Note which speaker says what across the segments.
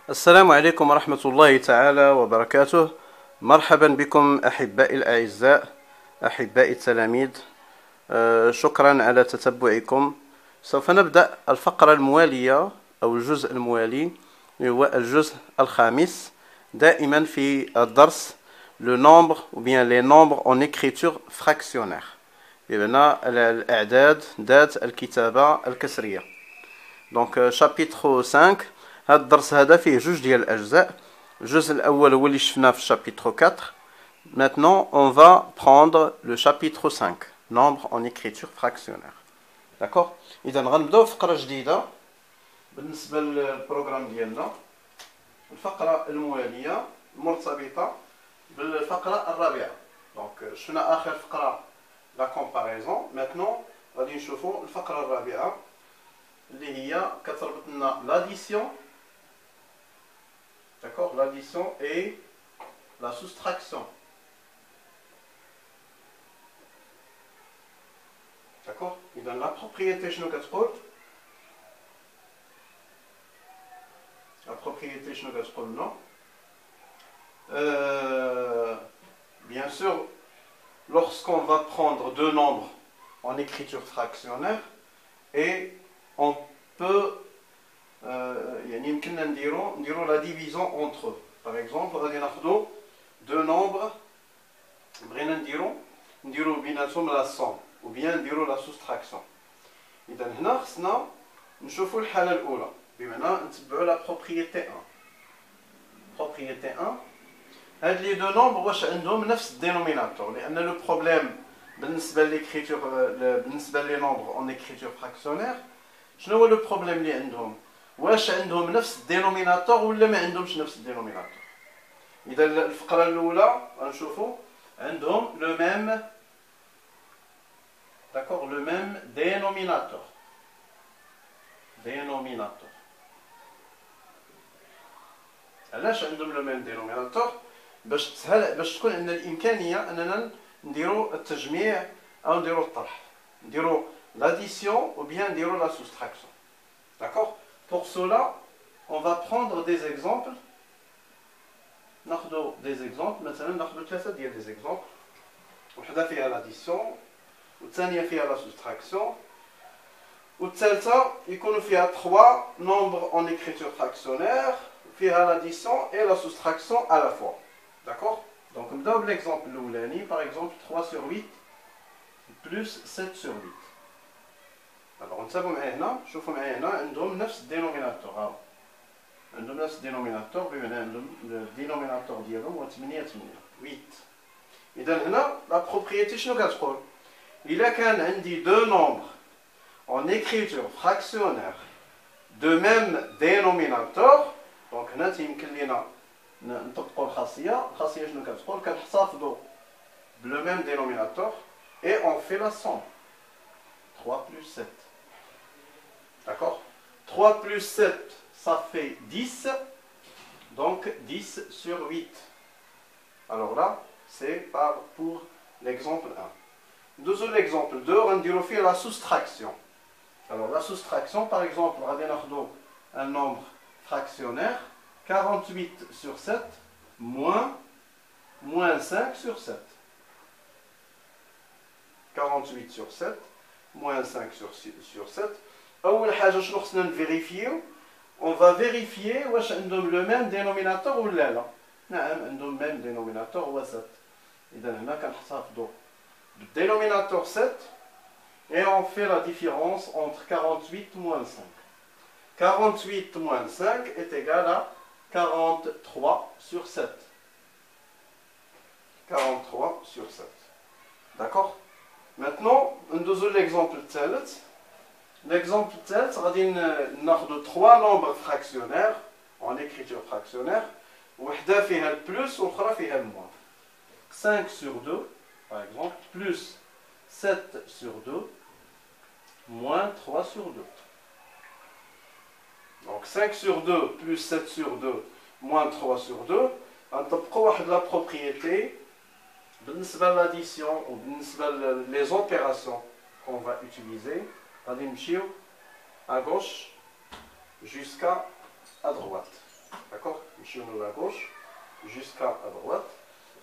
Speaker 1: السلام عليكم ورحمة الله تعالى وبركاته. مرحبا بكم أحبائي الأعزاء، أحبائي التلاميذ. شكرا على تتبعكم. سوف نبدأ الفقرة الموالية أو الجزء الموالي، هو الجزء الخامس. دائما في الدرس le nombre ou bien les nombres en écriture fractionnaire، بمعنى الأعداد ذات الكتابة الكسرية. دونك شابيتر 5. هذا الدرس هذا فيه جوج ديال الأجزاء. الجزء الأول هو اللي شفناه في شابيتر 4. Maintenant, on va prendre le chapitre 5, nombre en écriture fractionnaire. D'accord. إذا غنبداو فقرة جديدة بالنسبة للبروغرام ديالنا. الفقرة الموالية مرتبطة بالفقرة الرابعة. دونك شفنا آخر فقرة لا كومباريزون. Maintenant غادي نشوفوا الفقرة الرابعة اللي هي كتربط لنا l'addition. D'accord, l'addition et la soustraction. D'accord. إذا la propriété شنو كتقول؟ La propriété شنو كتقول لنا؟ Bien sûr, lorsqu'on va prendre deux nombres en écriture fractionnaire et on peut يعني يمكننا نديرو la division entre eux. Par exemple, غادي ناخذو deux nombres بغينا نديرو بيناتهم la somme ou bien نديرو la soustraction. إذا هنا خصنا نشوفو الحالة الأولى، بمعنى نتبعو la propriété 1. propriété 1. هاد لي دو نومبر واش عندهم نفس الدينوميناتور؟ لأن لو بروبليم بالنسبة للإكريتور، بالنسبة لي نومبر اون إكريتور فراكسيونير، شنو هو لو بروبليم اللي عندهم؟ واش عندهم نفس الدينوميناتور ولا ما عندهمش نفس الدينوميناتور؟ إذا الفقرة الأولى غنشوفو عندهم لو ميم، داكوغ، لو ميم دينوميناتور. دينوميناتور. علاش عندهم لو ميم دينوميناتور؟ باش تكون عندنا الإمكانية أننا نديرو التجميع أو نديرو الطرح، نديرو l'addition ou bien نديرو la soustraction. D'accord. Pour cela, on va prendre des exemples. ناخذو des exemples. مثلا ناخذو ثلاثة ديال des exemples. وحدة فيها l'addition، والثانية فيها la soustraction، والثالثة يكونوا فيها 3 nombres en écriture fractionnaire، فيها l'addition et la soustraction à la fois. D'accord. Donc نبداو بالexemple الأولاني. Par exemple 3 sur 8 plus 7 sur 8. Alors نتابعوا معايا هنا، شوفوا معايا هنا عندهم نفس الدينوميناتور. ها عندهم نفس الدينوميناتور، بمعنى عندهم الدينوميناتور ديالهم هو 8 8. إذا هنا لا بروبريتي شنو كتقول؟ إلا كان عندي دو نومبر en écriture fractionnaire de même dénominateur، دونك هنا تيمكن لينا نطبقوا الخاصية شنو كتقول؟ كنحتفظوا بلو ميم dénominateur et on fait la somme. 3 plus 7. D'accord. 3 plus 7, ça fait 10. Donc 10 sur 8. Alors là, c'est pour l'exemple 1. Deuxième exemple 2, on va faire la soustraction. Alors la soustraction, par exemple, on va un nombre fractionnaire, 48 sur 7, moins 5 sur 7. 48 sur 7, moins 5 sur 7. أول حاجة شنو خصنا نفيريفيو؟ on va vérifier واش عندهم le même dénominateur ولا لا. نعم عندهم même dénominateur هو 7. إذا هنا كنحتفظوا بالدينوميناتور 7 et on fait la différence entre 48 moins 5. 48 moins 5 est égal à 43 sur 7. 43 sur 7. D'accord. Maintenant, ندوزو l'exemple الثالث. L'exemple الثالث غادي ناخذ 3 nombres fractionnaires en écriture fractionnaire، وحده فيها البلس والاخرى فيها الموان. 5 sur 2 par exemple plus 7 sur 2 moins 3 sur 2. Donc 5 sur 2 plus 7 sur 2 moins 3 sur 2. غنطبقوا واحد la propriété بالنسبة للاديسيون وبالنسبة les opérations qu'on va utiliser. غادي نمشيو à gauche jusqu'à droite. d'accord, نمشيو من la gauche jusqu'à droite.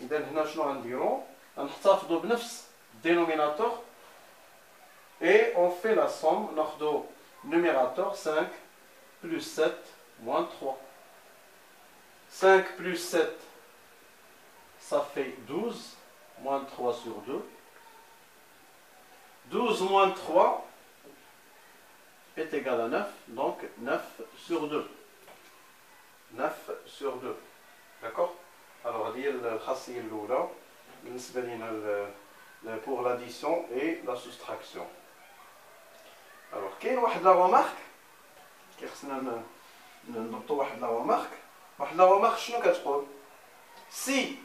Speaker 1: إذا هنا شنو غنديرو؟ غنحتفظوا بنفس الدينوميناتور et on fait la somme. ناخدو numérateur 5 plus 7 moins 3. 5 plus 7, ça fait 12, moins 3 sur 2. 12 moins 3 est égal à 9, donc 9 sur 2. 9 sur 2. D'accord? Alors, هذه الخاصية الأولى بالنسبة لنا pour l'addition et la soustraction. Alors, كاين واحد لا remarque كي خصنا نضبطوا واحد لا remarque. واحد لا remarque شنو كتقول؟ Si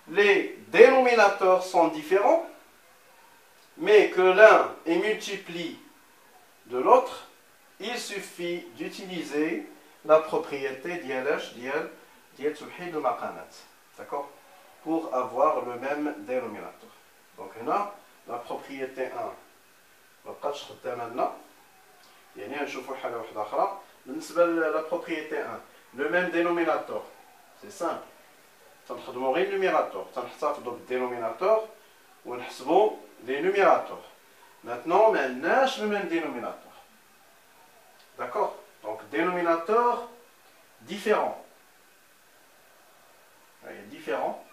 Speaker 1: les dénominateurs sont différents, mais que l'un est multipli de l'autre, il suffit d'utiliser la propriété ديال توحيد المقامات. D'accord? Pour avoir le même dénominateur. Donc هنا la propriété 1 ما بقاتش خدامه لنا. يعني نشوفوا حاله واحده اخرى بالنسبه لا propriété 1. Le même dénominateur. C'est simple. تنخدموا غير numérateur. تنحتفظوا بالدينوميناتور ونحسبوا les numérateurs. Maintenant, ما عندناش le même dénominateur. D'accord? Donc dénominateur différent. Différent.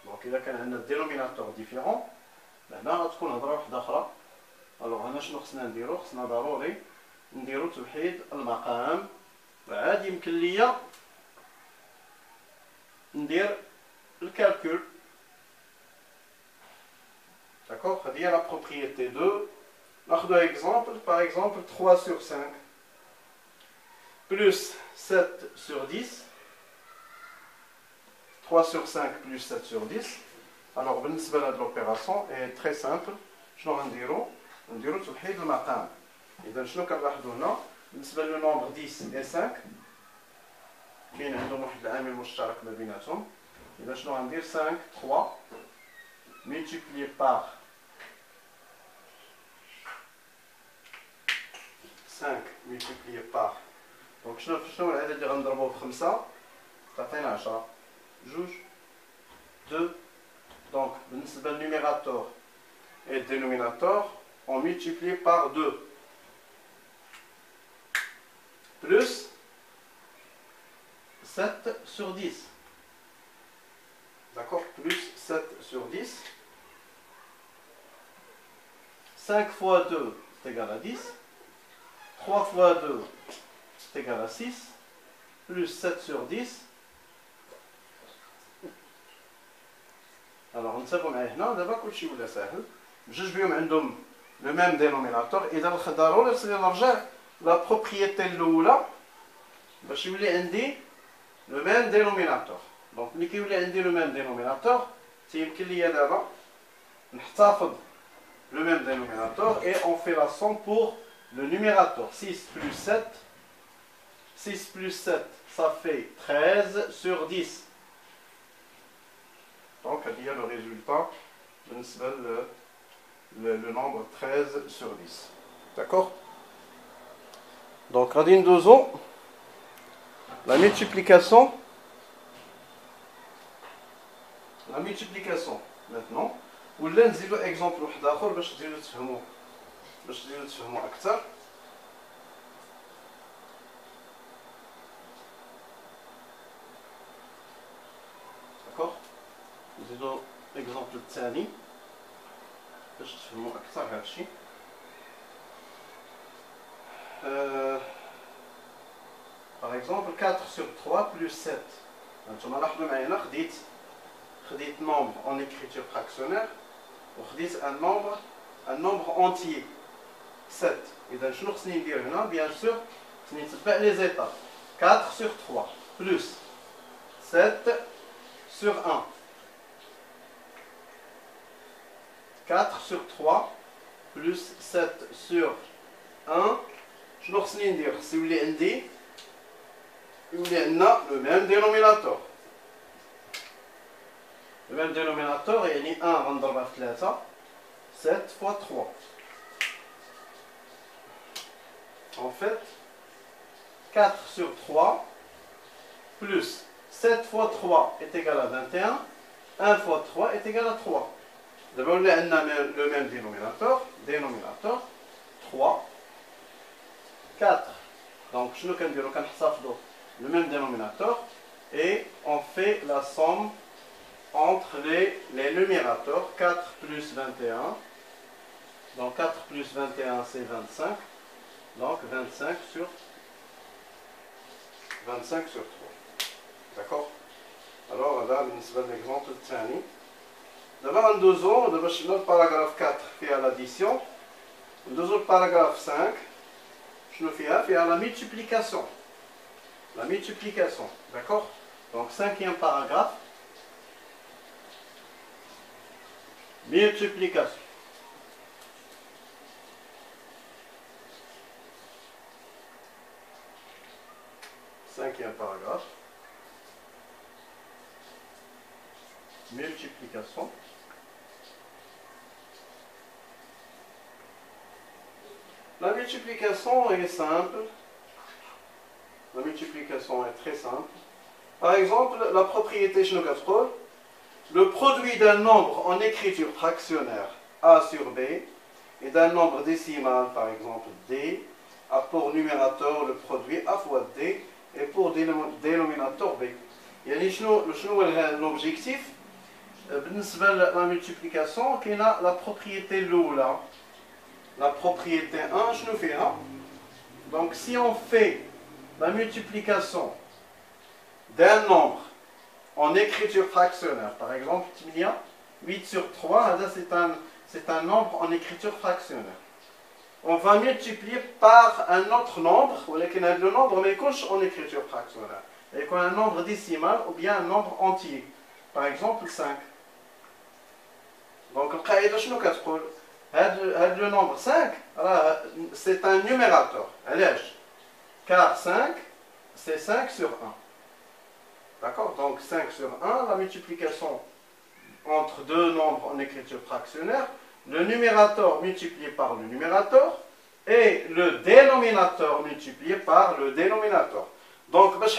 Speaker 1: Donc إذا كان عندنا dénominateur différent, هنا غتكون هضره واحده اخرى. الوغ هنا شنو خصنا نديرو؟ خصنا ضروري نديرو توحيد المقام. وعاد يمكن ليا ندير الكالكول. D'accord? هذه هي la propriété 2. ناخذ exemple, par exemple 3 sur 5 plus 7 sur 10. 3 sur 5 plus 7 sur 10. Alors بالنسبة لهاد l'opération est très simple. شنو غنديرو؟ نديرو توحيد المقام. إذا شنو كنلاحظو هنا؟ بالنسبة للنومبر 10 et 5 كاين عندهم واحد العامل مشترك ما بيناتهم. إذا شنو غندير؟ 5 3 multiplié par 5 multiplié par. Donc شنو العدد اللي غنضربوه في 5 تعطينا 10. جوج 2. Donc بالنسبة للنيميراتور et dénominateur on multiplie par 2 plus 7 sur 10. D'accord? Plus 7 sur 10. 5 fois 2 c'est égal à 10. 3 fois 2 c'est égal à 6. Plus 7 sur 10. Alors نتابعوا معايا هنا دابا كلشي ولا ساهل. بجوج بيهم عندهم لو ميم دينوميناتور. اذا ضروري خصني نرجع لا بروبريتي الاولى باش يولي عندي لو ميم دينوميناتور. دونك ملي كيولي عندي لو ميم دينوميناتور تيمكن ليا دابا نحتفظ le même dénominateur et on fait la somme pour le numérateur. 6 plus 7. 6 plus 7 ça fait 13 sur 10. Donc il y a le résultat le nombre 13 sur 10. D'accord? Donc radine 2 ans, la multiplication maintenant. ولا نزيدو اكزومبل واحد اخر باش تزيدو تفهموا اكثر. داكوغ نزيدو اكزومبل الثاني باش تفهموا اكثر هادشي. par exemple 4 sur 3 plus 7. نتوما لاحظوا معايا انا خديت nombre en écriture fractionnaire وخديت un nombre entier 7. إذا شنو خصني ندير هنا؟ bien sûr خصني نتبع les étapes. 4 sur 3 plus 7 sur 1. 4 sur 3 plus 7 sur 1. شنو خصني ندير؟ خصني يولي عندنا le même dénominateur. Le même dénominateur يعني 1 غنضربها في 3 7 fois 3. En fait, 4 sur 3 plus 7 fois 3 est égal à 21. 1 fois 3 est égal à 3. D'abord, on a le même dénominateur. 3, 4. Donc, je vais dire le même dénominateur. Et on fait la somme entre les numérateurs. 4 plus 21. Donc, 4 plus 21, c'est 25. Donc, 25 sur 3. D'accord? Alors, là, l'exemple de Tani. D'abord, en deuxième, le paragraphe 4 fait à l'addition. Le deuxième paragraphe 5, je fais à la multiplication. La multiplication, d'accord? Donc, cinquième paragraphe. Multiplication. Cinquième paragraphe. Multiplication. La multiplication est simple. La multiplication est très simple. Par exemple, la propriété chez le produit d'un nombre en écriture fractionnaire A sur B et d'un nombre décimal, par exemple D, a pour numérateur le produit A fois D et pour dénominateur B. L'objectif la multiplication qui a la propriété l'oula. La propriété 1, je nous fais 1. Donc si on fait la multiplication d'un nombre en écriture fractionnaire, par exemple 8 sur 3, c'est un nombre en écriture fractionnaire. On va multiplier par un autre nombre, le nombre mais en écriture fractionnaire. Et qu'on a un nombre décimal ou bien un nombre entier. Par exemple 5. Donc le nombre 5, c'est un numérateur. Car 5, c'est 5 sur 1. D'accord? Donc 5 sur 1, la multiplication entre deux nombres en écriture fractionnaire, le numérateur multiplié par le numérateur et le dénominateur multiplié par le dénominateur. Donc, pour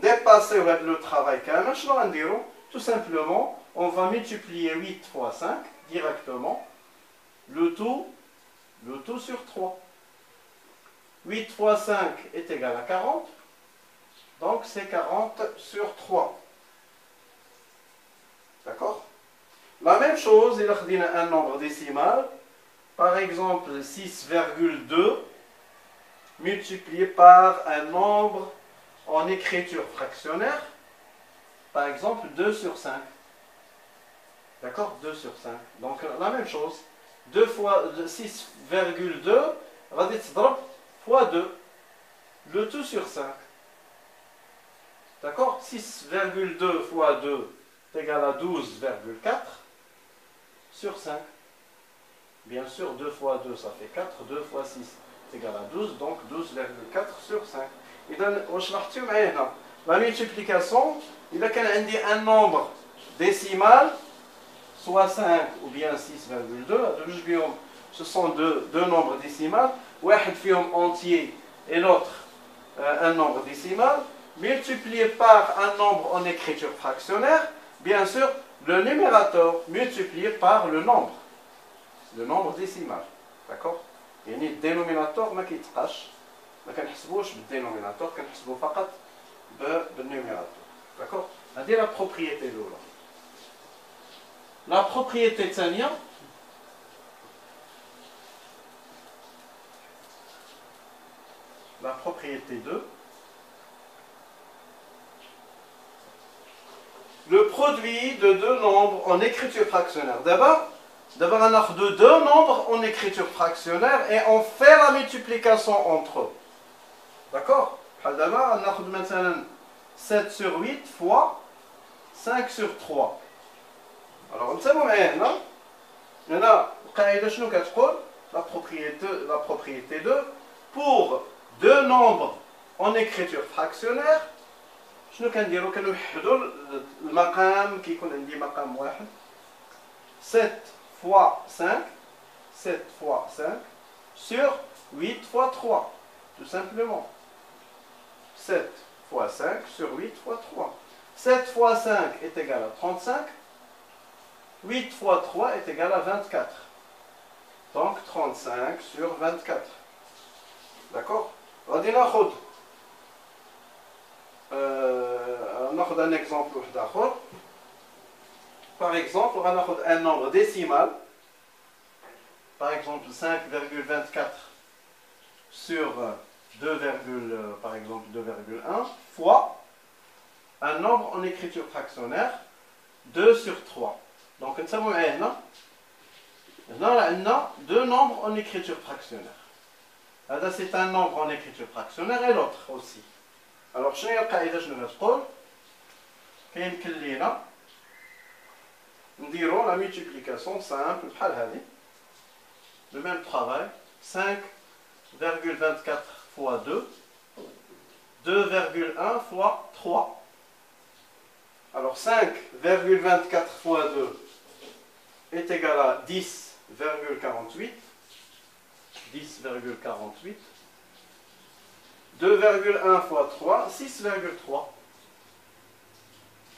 Speaker 1: dépasser le travail, tout simplement, on va multiplier 8 fois 5 directement, le tout sur 3. 8 fois 5 est égal à 40, donc c'est 40 sur 3. D'accord? La même chose, il y a un nombre décimal, par exemple 6,2 multiplié par un nombre en écriture fractionnaire, par exemple 2 sur 5. D'accord? 2 sur 5. Donc la même chose, 2 fois 6,2 fois 2, le tout sur 5. D'accord? 6,2 fois 2 est égal à 12,4 sur 5. Bien sûr, 2 fois 2, ça fait 4. 2 fois 6 est égal à 12. Donc 12,4 sur 5. Et donc, la multiplication, il y a un nombre décimal, soit 5 ou bien 6,2. Ce sont deux nombres décimaux. Un entier et l'autre un nombre décimal. Multiplié par un nombre en écriture fractionnaire. Bien sûr, le numérateur multiplié par le nombre décimal. D'accord? Il y a un dénominateur qui est trash. ما كنحسبوش بالدينوميناتور كنحسبو فقط بالنيميراتور. D'accord? هذه la propriété الاولى. La propriété الثانيه la propriété 2, le produit de deux nombres en écriture fractionnaire. D'abord on a deux nombres en écriture fractionnaire et on fait la multiplication entre eux. D'accord? D'abord on a maintenant 7 sur 8 fois 5 sur 3. Alors on sait la propriété 2 pour deux nombres en écriture fractionnaire. شنو كنديرو كنوحدوا المقام كيكون عندي مقام واحد 7 fois 5, 7 fois 5, sur 8 fois 3, tout simplement. 7 fois 5 sur 8 fois 3. 7 fois 5 est égal à 35. 8 fois 3 est égal à 24. Donc 35 sur 24. D'accord? On va un exemple d'accord. Par exemple, on va prendre un nombre décimal. Par exemple 5,24 sur 2, par exemple 2,1 fois un nombre en écriture fractionnaire 2 sur 3. Donc nous avons deux nombres en écriture fractionnaire. C'est un nombre en écriture fractionnaire et l'autre aussi. Alors, je vais nous dirons la multiplication simple, le même travail, 5,24 fois 2, 2,1 fois 3. Alors 5,24 fois 2 est égal à 10,48. 10,48. 2,1 fois 3, 6,3.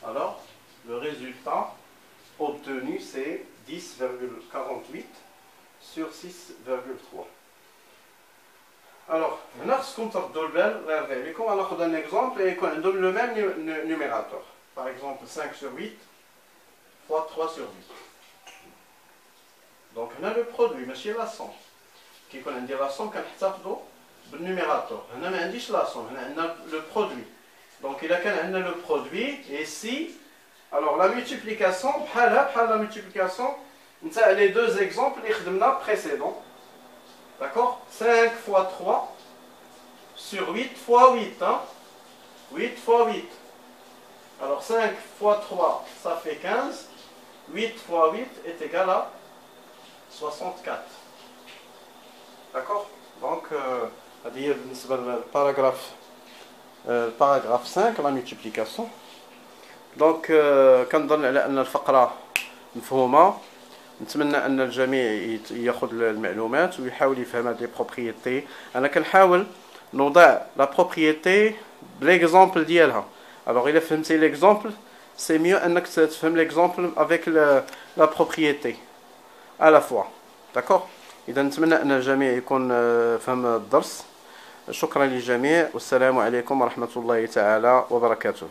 Speaker 1: Alors, le résultat obtenu, c'est 10,48 sur 6,3. Alors, on va prendre un exemple et on donne le même numérateur. Par exemple, 5 sur 8 fois 3 sur 8. Donc, on a le produit, mais c'est la somme. Qui connaît la somme qu'on le numérateur. On a la somme, on a le produit. Donc, il a le produit, et si, alors la multiplication, la multiplication, les deux exemples précédents. D'accord? 5 fois 3 sur 8 fois 8. 8 fois 8. Alors 5 fois 3, ça fait 15. 8 fois 8 est égal à 64. D'accord? Donc, le paragraphe 5, la multiplication. Donc, quand on a الفقرة مفهومة نتمنى ان الجميع ياخذ المعلومات ويحاول يفهم هذه البروبريتي. انا كنحاول نوضع لا بروبريتي بليكزامبل ديالها. الوغ الا فهمتي ليكزامبل سي ميو انك تفهم ليكزامبل افيك لا بروبريتي على لا فوا. داكوغ؟ اذا نتمنى ان الجميع يكون فهم الدرس. شكرا للجميع والسلام عليكم ورحمه الله تعالى وبركاته.